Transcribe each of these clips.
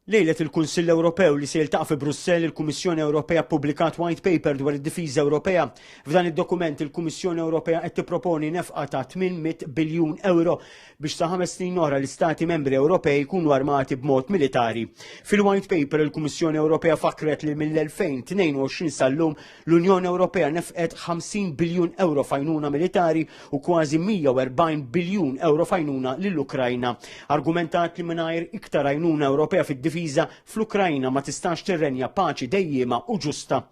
Lejlet il-Kunsill Ewropew li se jiltaqa' fi Brussell, il-Kummissjoni Ewropea ppubblikat white paper dwar id-difiża Ewropea. F'dan id-dokument il-Kummissjoni Ewropea qed tipproponi nefqa ta' 800 biljun euro biex sa 5 snin oħra l-Istati Membri Ewropej jkunu armati b'mod militari. Fil-white paper il-Kummissjoni Ewropea fakret li mill-2022 sal-lum l-Unjoni Ewropea nefqet 50 biljun euro fajnuna militari u kważi 140 biljun euro fajnuna lill-Ukrajna. Argumentat li mingħajr iktar għajnuna Ewropea fid-difiża fl-Ukrajna ma tistax tirrenja paċi dejjema u ġusta.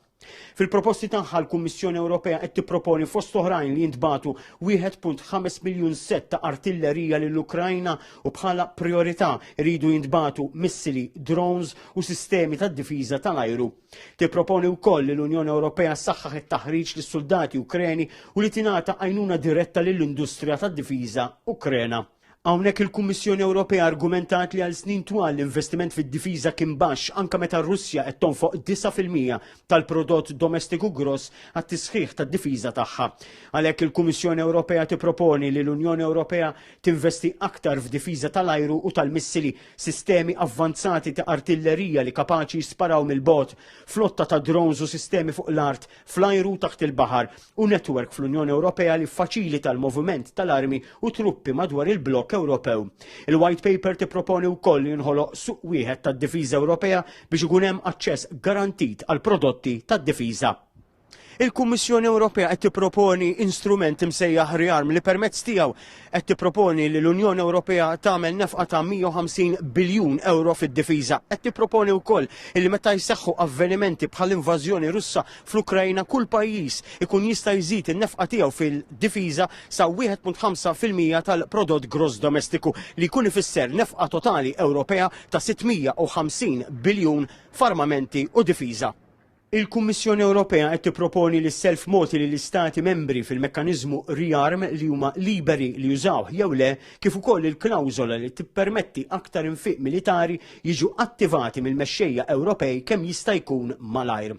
Fil-proposti tagħha l-Kummissjoni Ewropea qed tipproponi fost oħrajn li jintbagħtu 1.5 miljun set ta' artillerija lill-Ukrajna u bħala priorità iridu jintbagħtu missili, drones u sistemi tad-difiża tal-ajru. Tipproponi wkoll li l-Unjoni Ewropea ssaħħaħ it-taħriġ lis-soldati Ukreni u li tingħata għajnuna diretta lill-industrija tad-difiża Ukrena. Hawnhekk il-Kummissjoni Ewropea argumentat li għal snin twal l-investiment fid-difiża kien baxx anke meta r-Russja qed tonfoq 9% tal-prodott domestiku gross għat-tisħiħ tad-difiża tagħha. Għalhekk il-Kummissjoni Ewropea tipproponi li l-Unjoni Ewropea tinvesti aktar f'difiża tal-ajru u tal-missili, sistemi avvanzati ta' artillerija li kapaċi jisparaw mill-bogħod, flotta ta' drones u sistemi fuq l-art, fl-ajru taħt il-baħar u netwerk fl-Unjoni Ewropea li faċilita l-moviment tal-armi u truppi madwar il-blokk Ewropew. Il-White Paper tipproponi wkoll li jinħoloq suq wieħed tad-difiża Ewropea biex ikun hemm aċċess garantit għal prodotti tad-difiża. Il-Kummissjoni Ewropea qed tipproponi instrument imsejjaħ rearm li permezz tiegħu qed tipproponi li l-Unjoni Ewropea tagħmel nefqa ta' 150 biljun euro fid-difiża. Qed tipproponi wkoll li meta jseħħu avvenimenti bħal invażjoni Russa fl-Ukrajna kull pajjiż ikun jista' jżid in-nefqa tiegħu fil-difiża sa 1.5% tal-prodott gross domestiku li jkun ifisser nefqa totali Ewropea ta' 650 biljun f'armamenti u difiża. Il-Kummissjoni Ewropea qed tipproponi li s-self moti lill istati membri fil-mekkaniżmu rearm li huma liberi li jużaw jew le kif ukoll il-klawżola li tippermetti aktar infiq militari jiġu attivati mill-mexxejja Ewropej kemm jista' jkun malajr.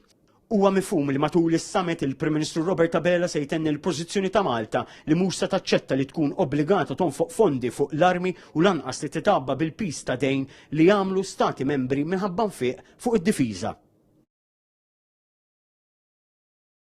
Huwa mifhum li matul is-summit il-Prim Ministru Robert Abela se jtenni l-pożizzjoni ta' Malta li mhux se taċċetta li tkun obbligata tonfoq fondi fuq l-armi u lanqas li titabba bil-pis ta' dejn li jagħmlu stati membri minħabba nfiq fuq id-difiża.